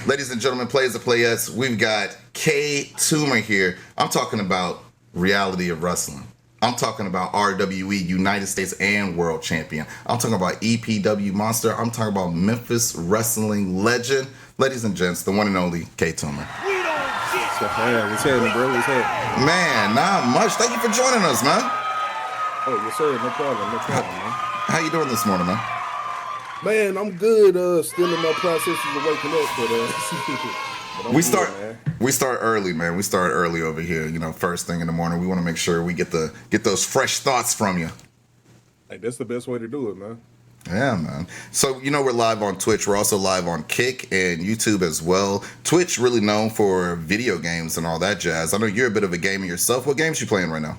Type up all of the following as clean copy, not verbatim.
Ladies and gentlemen, players of playettes, we've got Toomer here. I'm talking about reality of wrestling. I'm talking about RWE, United States and World Champion. I'm talking about EPW Monster. I'm talking about Memphis Wrestling Legend. Ladies and gents, the one and only Toomer. What's happening, bro? What's happening? Man, not much. Thank you for joining us, man. Oh, yes, sir. No problem, man. How you doing this morning, man? Man, I'm good. Still in my processes of waking up, but I'm we good, start man. we start early, man. We start early over here. You know, first thing in the morning. We want to make sure we get those fresh thoughts from you. Hey, that's the best way to do it, man. Yeah, man. So, we're live on Twitch. We're also live on Kick and YouTube as well. Twitch really known for video games and all that jazz. I know you're a bit of a gamer yourself. What games you playing right now?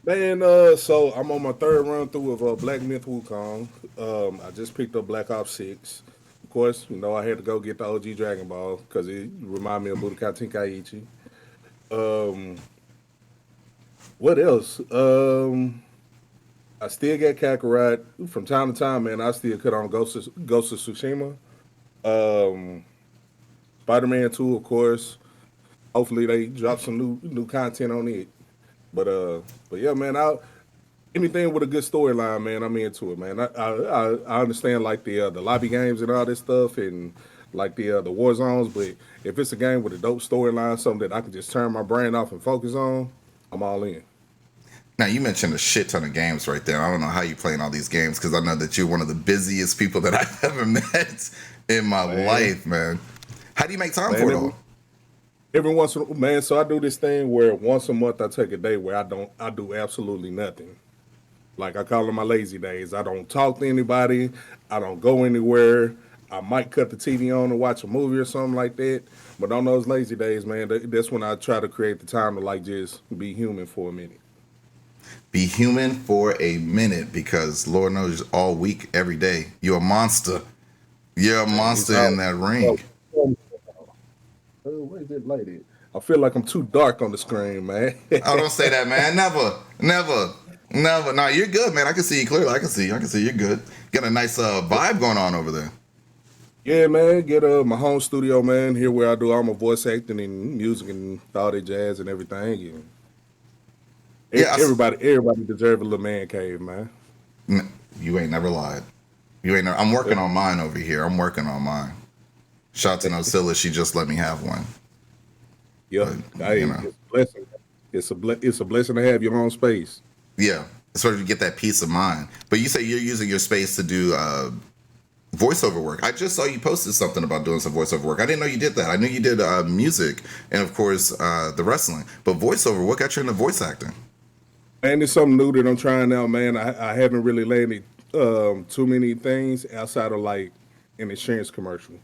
Man, so I'm on my third run through of Black Myth Wukong. I just picked up Black Ops 6. Of course, I had to go get the OG Dragon Ball because it reminded me of Budokai Tenkaichi. What else? I still get Kakarot. From time to time, man, I still cut on Ghost of Tsushima. Spider-Man 2, of course. Hopefully they drop some new content on it. But yeah, man, anything with a good storyline, man, I'm into it, man. I understand like the lobby games and all this stuff and like the war zones, but if it's a game with a dope storyline, something that I can just turn my brain off and focus on, I'm all in. Now, you mentioned a shit ton of games right there. I don't know how you playing all these games because I know that you're one of the busiest people that I've ever met in my life, man. How do you make time for it all? Every once in a man, so I do this thing where once a month I take a day where I do absolutely nothing. Like I call them my lazy days. I don't talk to anybody. I don't go anywhere. I might cut the TV on and watch a movie or something like that. But on those lazy days, man, that's when I try to create the time to like just be human for a minute. Be human for a minute because Lord knows all week, every day, you're a monster. You're a monster in that ring. Where's that light at? I feel like I'm too dark on the screen, man. Oh, don't say that, man. Never. No, you're good, man. I can see you clearly. I can see you're good. Got a nice vibe going on over there. Yeah, man. Get my home studio, man. Here where I do all my voice acting and music and all that jazz and everything. And everybody deserves a little man cave, man. You ain't never lied. I'm working on mine over here. I'm working on mine. Shout out to Nosilla. She just let me have one. Yeah, it's a blessing. It's a blessing to have your own space. Yeah, sort of get that peace of mind. But you say you're using your space to do voiceover work. I just saw you posted something about doing some voiceover work. I didn't know you did that. I knew you did music and, of course, the wrestling. But voiceover, what got you into voice acting? Man, it's something new that I'm trying out, man. I haven't really landed too many things outside of like an insurance commercial.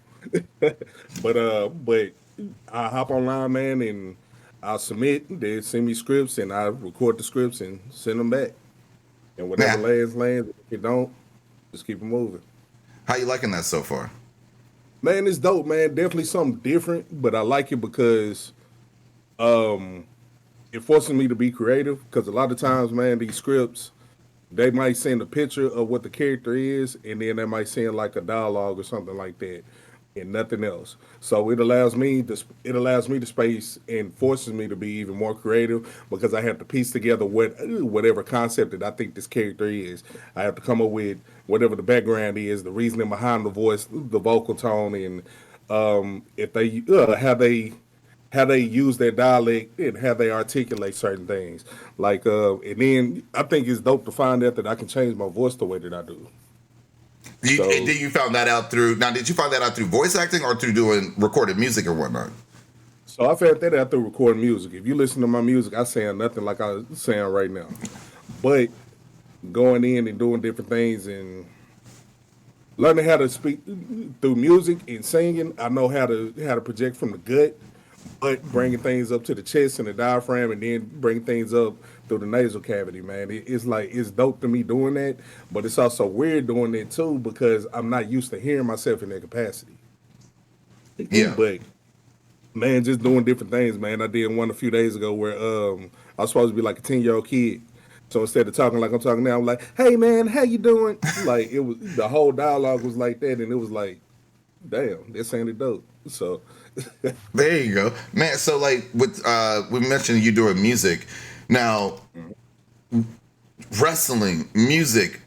but I hop online, man, and I'll submit. They send me scripts, and I record the scripts and send them back. And whatever lands. If it don't, just keep it moving. How you liking that so far? Man, it's dope, man. Definitely something different, but I like it because it forces me to be creative. Because a lot of times, man, these scripts, they might send a picture of what the character is, and then they might send like a dialogue or something like that, and nothing else. So it allows me the space and forces me to be even more creative because I have to piece together whatever concept that I think this character is. I have to come up with whatever the background is, the reasoning behind the voice, the vocal tone, and if they how they use their dialect and how they articulate certain things. Like and then I think it's dope to find out that I can change my voice the way that I do. Did you find that out through voice acting or through doing recorded music or whatnot? So I found that out through recording music. If you listen to my music, I sound nothing like I sound right now. But going in and doing different things and learning how to speak through music and singing, I know how to project from the gut, but bringing things up to the chest and the diaphragm, and then bring things up through the nasal cavity, man. It's dope to me doing that, but it's also weird doing it too because I'm not used to hearing myself in that capacity. Yeah. But man, just doing different things, man. I did one a few days ago where I was supposed to be like a 10-year-old kid. So instead of talking like I'm talking now, I'm like, "Hey man, how you doing?" Like it was the whole dialogue was like that, and it was like damn, that sounded dope. So There you go, man. So like with we mentioned you doing music. Now, wrestling, music,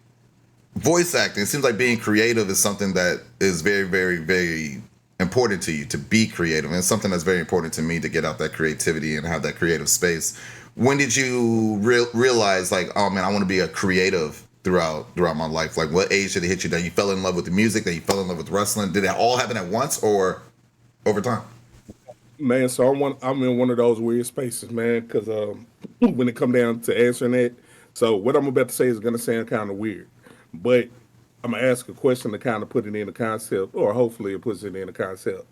voice acting. It seems like being creative is something that is very, very, very important to you to be creative, and it's something that's very important to me to get out that creativity and have that creative space. When did you realize, like, oh man, I want to be a creative throughout my life? Like, what age did it hit you that you fell in love with the music, that you fell in love with wrestling? Did it all happen at once or over time? man, so I'm in one of those weird spaces, man, because when it come down to answering that, so what I'm about to say is gonna sound kind of weird, but I'm gonna ask a question to kind of put it in the concept, or hopefully it puts it in the concept.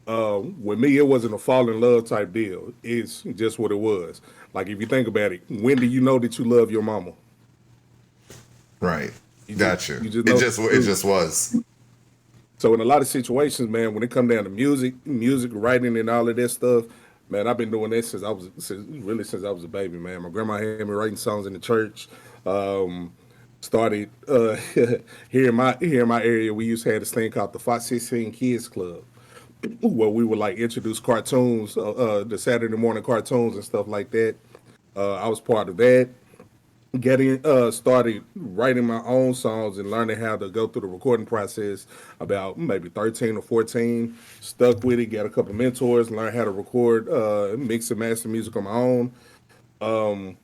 With me, it wasn't a fall in love type deal. It's just what it was. Like if you think about it, when do you know that you love your mama? Right, You just gotcha. you just It know just that it just was. So in a lot of situations, man, when it come down to music writing, and all of that stuff, man, I've been doing that since I was a baby, man. My grandma had me writing songs in the church. Um, Started here in my area. We used to have this thing called the Fox 16 Kids Club, where we would like introduce cartoons, the Saturday morning cartoons and stuff like that. I was part of that, getting started writing my own songs and learning how to go through the recording process about maybe 13 or 14. Stuck with it, got a couple mentors, learned how to record, mix and master music on my own.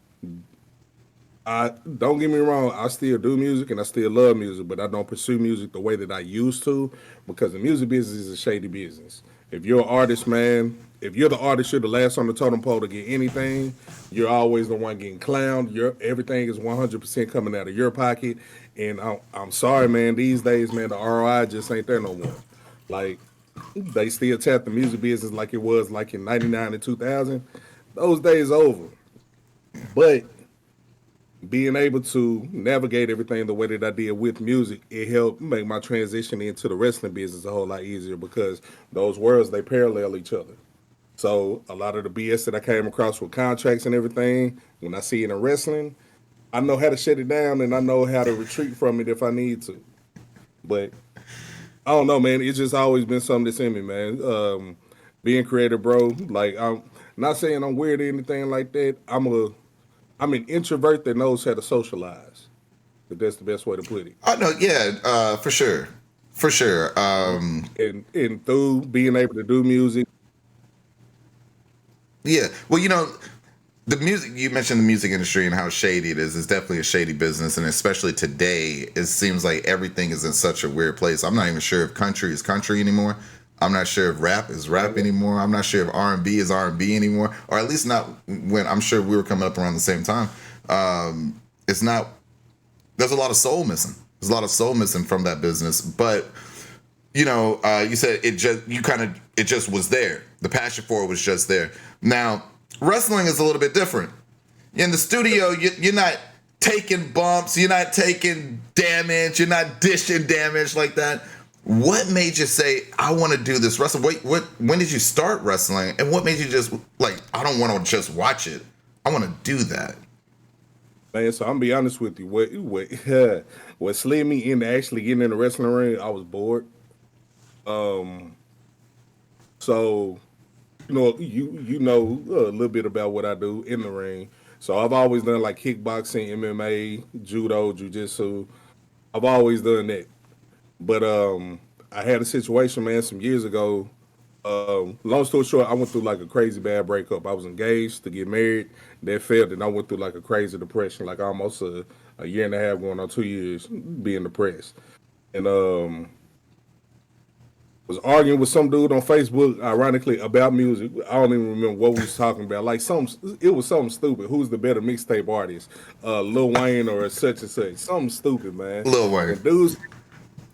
I don't get me wrong, I still do music and I still love music, but I don't pursue music the way that I used to, because the music business is a shady business. If you're an artist, man, if you're the artist, you're the last on the totem pole to get anything. You're always the one getting clowned. Your everything is 100% coming out of your pocket. And I'm sorry, man. These days, man, the ROI just ain't there no more. Like they still tap the music business like it was like in '99 and 2000. Those days over. But being able to navigate everything the way that I did with music, it helped make my transition into the wrestling business a whole lot easier, because those worlds, they parallel each other. So a lot of the BS that I came across with contracts and everything, when I see it in wrestling, I know how to shut it down and I know how to retreat from it if I need to. But I don't know, man. It's just always been something that's in me, man. Being creative, bro. Like I'm not saying I'm weird or anything like that. I'm an introvert that knows how to socialize. If that's the best way to put it. Oh no, yeah, for sure, for sure. And through being able to do music, Yeah. Well, the music, you mentioned the music industry and how shady it is. It's definitely a shady business, and especially today, it seems like everything is in such a weird place. I'm not even sure if country is country anymore. I'm not sure if rap is rap anymore. I'm not sure if R&B is R&B anymore, or at least not when I'm sure we were coming up around the same time. It's not. There's a lot of soul missing. There's a lot of soul missing from that business, but you said it just was there. The passion for it was just there. Now, wrestling is a little bit different. In the studio, you're not taking bumps, you're not taking damage, you're not dishing damage like that. What made you say, I want to do this wrestling? When did you start wrestling? And what made you just like, I don't want to just watch it. I want to do that. man. So I'm gonna be honest with you. What slid me into actually getting in the wrestling ring? I was bored. So you know a little bit about what I do in the ring. So I've always done like kickboxing, MMA, judo, jujitsu. I've always done that. But I had a situation, man, some years ago. Long story short, I went through like a crazy bad breakup. I was engaged to get married. That failed, and I went through like a crazy depression, like almost a year and a half, going on 2 years, being depressed. And was arguing with some dude on Facebook, ironically, about music. I don't even remember what we was talking about. Like it was something stupid. Who's the better mixtape artist, Lil Wayne or such and such? Something stupid, man. Lil Wayne.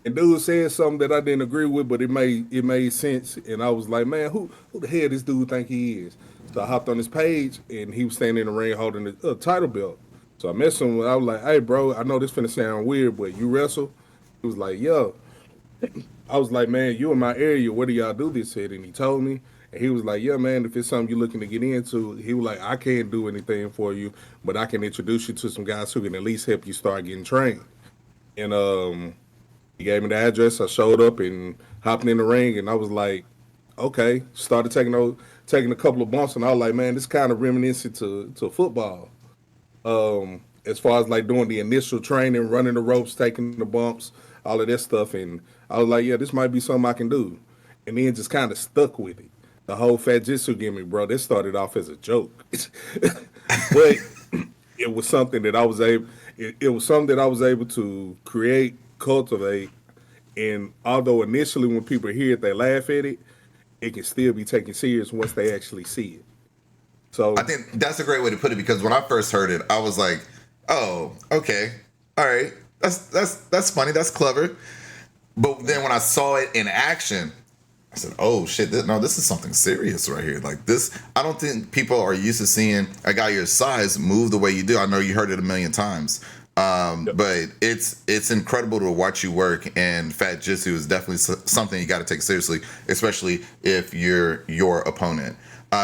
And dude said something that I didn't agree with, but it made sense. And I was like, man, who the hell this dude think he is? So I hopped on his page, and he was standing in the ring holding the title belt. So I messaged him. I was like, hey, bro, I know this finna sound weird, but you wrestle? He was like, yo. I was like, man, you in my area. Where do y'all do this at? And he told me. And he was like, yeah, man, if it's something you're looking to get into, he was like, I can't do anything for you, but I can introduce you to some guys who can at least help you start getting trained. And He gave me the address. I showed up and hopped in the ring, and I was like, okay. Started taking a couple of bumps, and I was like, man, this kind of reminiscent to football. As far as like doing the initial training, running the ropes, taking the bumps, all of that stuff, and I was like, yeah, this might be something I can do, and then just kind of stuck with it. The whole fat jitsu gimmick, bro. This started off as a joke, but it was something that I was able. It was something that I was able to create, cultivate, and although initially when people hear it, they laugh at it. It can still be taken serious once they actually see it. I So, think that's a great way to put it because when I first heard it, I was like, "Oh, okay, all right, that's funny, that's clever." But then when I saw it in action, I said, "Oh shit! No, this is something serious right here. Like this, I don't think people are used to seeing a guy your size move the way you do. I know you heard it a million times, yep. but it's incredible to watch you work. And Fat Jitsu is definitely something you got to take seriously, especially if you're your opponent.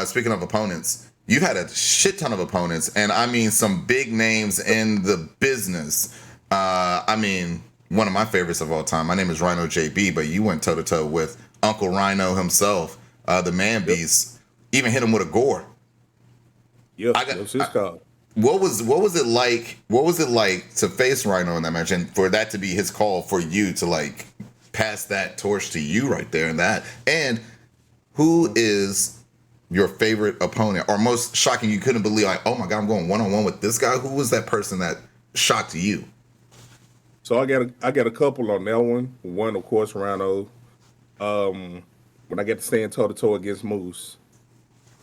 Speaking of opponents, you've had a shit ton of opponents, and I mean some big names in the business. I mean, one of my favorites of all time. My name is Rhino JB, but you went toe to toe with Uncle Rhino himself, the Man Yep. Beast. Even hit him with a gore. Yep. I got. That's his call. What was it like? What was it like to face Rhino in that match, and for that to be his call for you to like pass that torch to you right there and that? And who is your favorite opponent or most shocking? You couldn't believe like, oh my god, I'm going one on one with this guy. Who was that person that shocked you? So I got a couple on that one. One, of course, Rhino. When I get to stand toe to toe against Moose,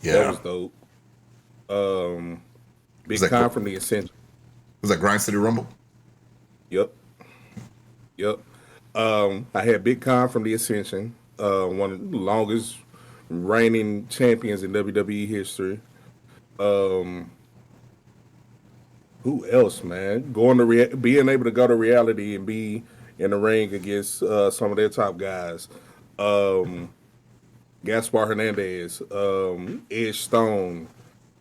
that Yeah, was dope. was Big that Con from the Ascension. was that Grind City Rumble? Yep. Yep. I had Big Con from the Ascension, one of the longest reigning champions in WWE history. Who else, man? Being able to go to reality and be in the ring against some of their top guys. Gaspar Hernandez, Edge Stone,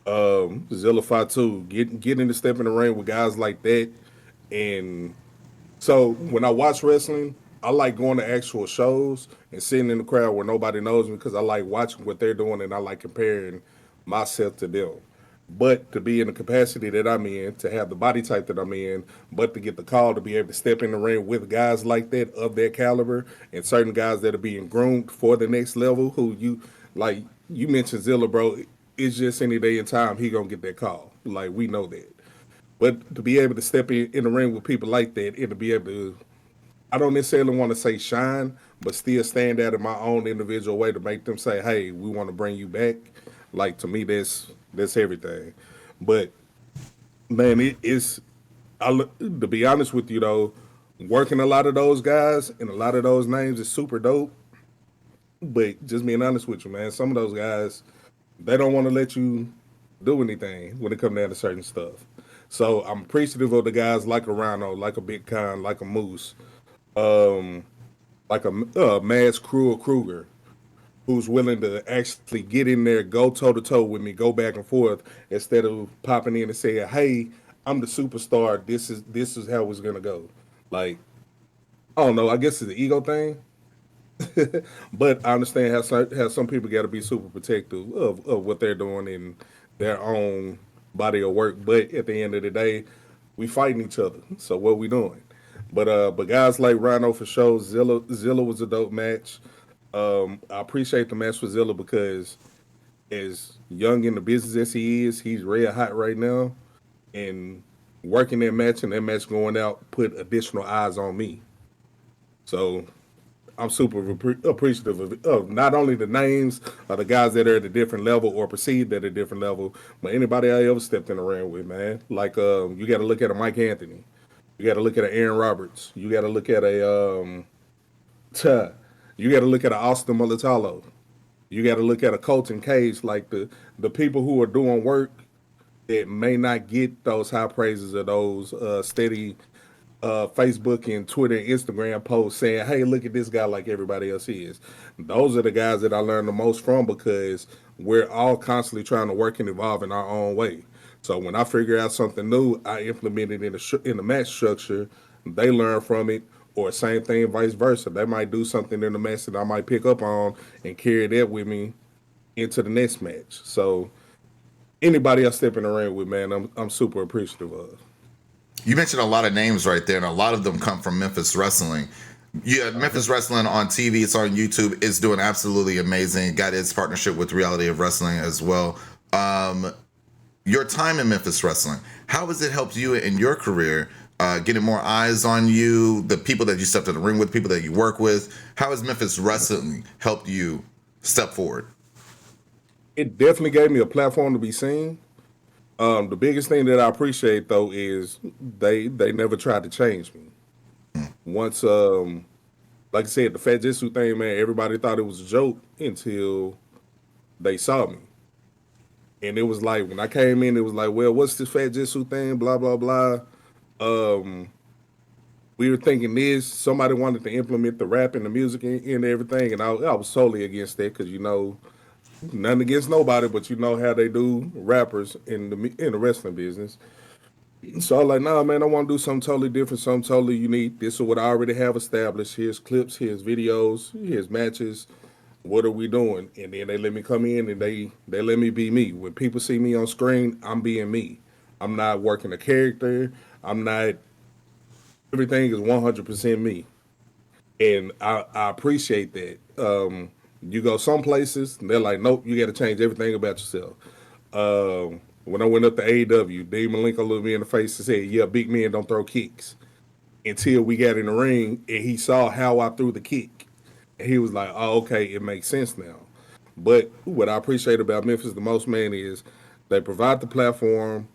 Zilla Fatu, getting to step in the ring with guys like that. And so when I watch wrestling, I like going to actual shows and sitting in the crowd where nobody knows me because I like watching what they're doing and I like comparing myself to them. But to be in the capacity that I'm in, to have the body type that I'm in, but to get the call to be able to step in the ring with guys like that of that caliber and certain guys that are being groomed for the next level, who you like you mentioned Zilla, bro. It's just any day and time he gonna get that call. Like we know that. But to be able to step in the ring with people like that and to be able to, I don't necessarily want to say shine, but still stand out in my own individual way to make them say, "Hey, we want to bring you back." Like to me, that's everything. But man, it's to be honest with you though, working a lot of those guys and a lot of those names is super dope. But just being honest with you, man, some of those guys they don't want to let you do anything when it comes down to certain stuff. So I'm appreciative of the guys like a Rhino, like a Big Con, like a Moose, like a Mads Kruger, who's willing to actually get in there, go toe to toe with me, go back and forth, instead of popping in and saying, "Hey, I'm the superstar. This is how it's gonna go." Like I don't know. I guess it's the ego thing, but I understand how some people got to be super protective of what they're doing in their own body of work. But at the end of the day, we fighting each other. So what we doing? But guys like Rhino for sure. Zilla was a dope match. I appreciate the match for Zilla because as young in the business as he is, he's red hot right now. And working that match and that match going out put additional eyes on me. So I'm super appreciative of not only the names of the guys that are at a different level or perceived at a different level, but anybody I ever stepped in the ring with, man. Like you got to look at a Mike Anthony, you got to look at a Aaron Roberts, you got to look at a Tuh, you got to look at a Austin Mulatalo, you got to look at a Colton Cage, like the people who are doing work that may not get those high praises or those steady Facebook and Twitter and Instagram posts saying, "Hey, look at this guy," like everybody else is. Those are the guys that I learn the most from because we're all constantly trying to work and evolve in our own way. So when I figure out something new, I implement it in the match structure. They learn from it, or same thing, vice versa. They might do something in the match that I might pick up on and carry that with me into the next match. So anybody I step in the ring with, man, I'm super appreciative of. You mentioned a lot of names right there, and a lot of them come from Memphis Wrestling. Yeah, Memphis Wrestling on TV, it's on YouTube. It's doing absolutely amazing. Got its partnership with Reality of Wrestling as well. Your time in Memphis Wrestling, how has it helped you in your career? Getting more eyes on you, the people that you stepped in the ring with, people that you work with. How has Memphis Wrestling helped you step forward? It definitely gave me a platform to be seen. The biggest thing that I appreciate though is they never tried to change me. Once like I said, the Fat Jitsu thing, man, everybody thought it was a joke until they saw me. And it was like when I came in, it was like, well, what's this Fat Jitsu thing? Blah blah blah. Um, we were thinking this. Somebody wanted to implement the rap and the music and everything, and I was totally against that because nothing against nobody, but you know how they do rappers in the wrestling business. So I was like, nah, man, I want to do something totally different, something totally unique. This is what I already have established. Here's clips, here's videos, here's matches. What are we doing? And then they let me come in and they let me be me. When people see me on screen, I'm being me. I'm not working a character. I'm not. Everything is 100% me, and I appreciate that. You go some places, and they're like, nope, you got to change everything about yourself. When I went up to AEW, Dave Malenko looked me in the face and said, yeah, big men don't throw kicks. Until we got in the ring and he saw how I threw the kick. And he was like, oh, okay, it makes sense now. But what I appreciate about Memphis the most, man, is they provide the platform.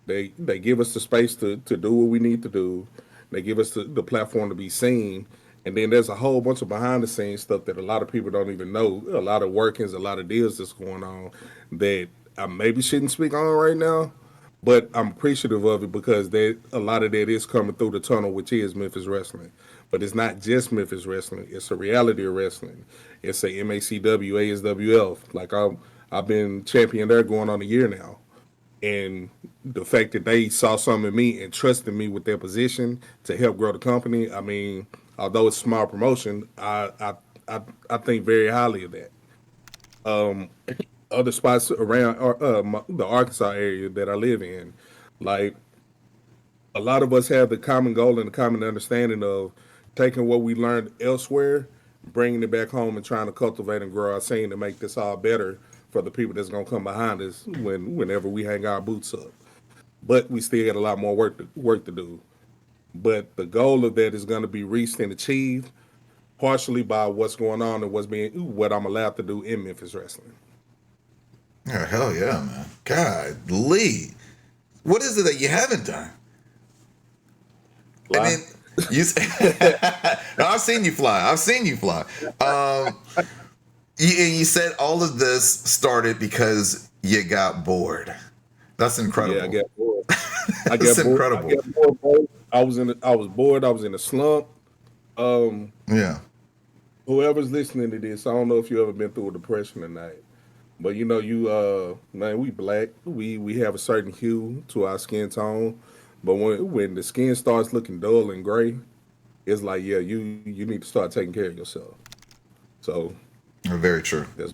They give us the space to do what we need to do. They give us the platform to be seen. And then there's a whole bunch of behind the scenes stuff that a lot of people don't even know. A lot of workings, a lot of deals that's going on that I maybe shouldn't speak on right now. But I'm appreciative of it because a lot of that is coming through the tunnel, which is Memphis Wrestling. But it's not just Memphis Wrestling. It's a reality of wrestling. It's a MACW, ASWF. I've been champion there going on a year now. And the fact that they saw something in me and trusted me with their position to help grow the company, I mean, although it's a small promotion, I think very highly of that. Other spots around the Arkansas area that I live in, like a lot of us have the common goal and the common understanding of taking what we learned elsewhere, bringing it back home, and trying to cultivate and grow our scene to make this all better for the people that's gonna come behind us whenever we hang our boots up. But we still got a lot more work to do. But the goal of that is going to be reached and achieved partially by what's going on and what I'm allowed to do in Memphis Wrestling. Yeah, hell yeah, man. God, Lee. What is it that you haven't done? I Fly. mean, you. No, I've seen you fly. I've seen you fly. You said all of this started because you got bored. That's Yeah, I incredible. got bored. I That's got bored. I incredible. got bored. Bro. I was bored. I was in a slump. Um, Yeah. Whoever's listening to this, I don't know if you ever been through a depression or not. But man, we black. We have a certain hue to our skin tone. But when the skin starts looking dull and gray, it's like, yeah, you need to start taking care of yourself. So Very true. that's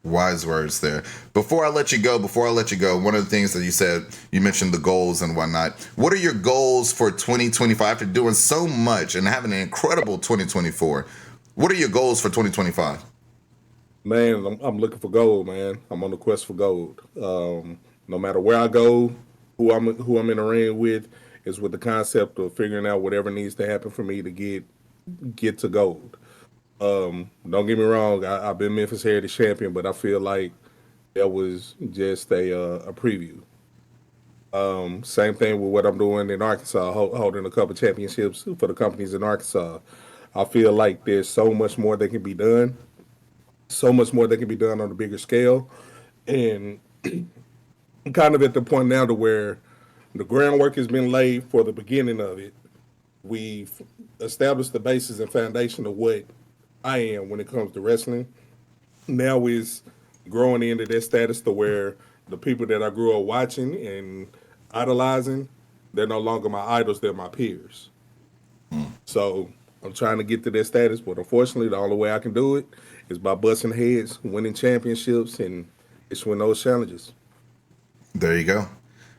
Wise words there. Before I let you go, one of the things that you said, you mentioned the goals and whatnot. What are your goals for 2025 after doing so much and having an incredible 2024? What are your goals for 2025? man, I'm looking for gold, man. I'm on the quest for gold. No matter where I go, who I'm in the ring with is with the concept of figuring out whatever needs to happen for me to get to gold. Don't get me wrong, I've been Memphis Heritage Champion, but I feel like that was just a preview. Same thing with what I'm doing in Arkansas, holding a couple championships for the companies in Arkansas. I feel like there's so much more that can be done, so much more that can be done on a bigger scale, and I'm kind of at the point now to where the groundwork has been laid for the beginning of it. We've established the basis and foundation of what I am when it comes to wrestling. Now is growing into that status to where the people that I grew up watching and idolizing, they're no longer my idols, they're my peers. So I'm trying to get to that status, but unfortunately, the only way I can do it is by busting heads, winning championships, and issuing those challenges. There you go.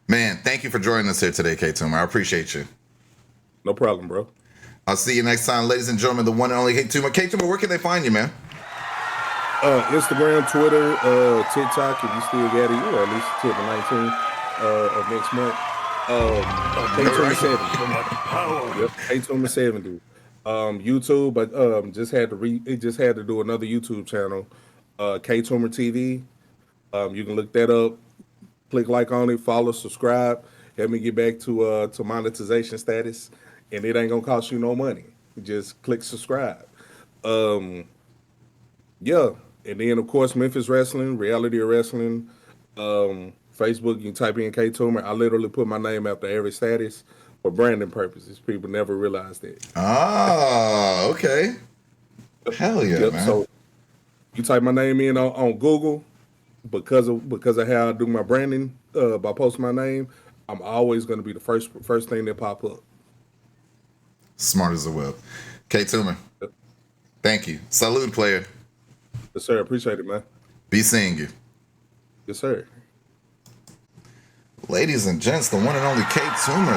Man, thank you for joining us here today, K Toomer. I appreciate you. No problem, bro. I'll see you next time, ladies and gentlemen, the one and only K Toomer. K Toomer, where can they find you, man? Instagram, Twitter, TikTok, if you still got it, or at least till the 19th of next month. K270. Yep, K270. YouTube, but just had to do another YouTube channel, K Toomer TV. You can look that up, click like on it, follow, subscribe, help me get back to monetization status, and it ain't gonna cost you no money. Just click subscribe. Yeah, and then of course Memphis Wrestling, Reality of Wrestling, Facebook. You can type in K Toomer. I literally put my name after every status for branding purposes. People never realize that. Ah, okay. Hell yeah, Yep. man. So you type my name in on Google because of how I do my branding by posting my name. I'm always going to be the first thing that pop up. Smart as a whip. K Toomer, thank you. Salute, player. Yes, sir. Appreciate it, man. Be seeing you. Yes, sir. Ladies and gents, the one and only K Toomer.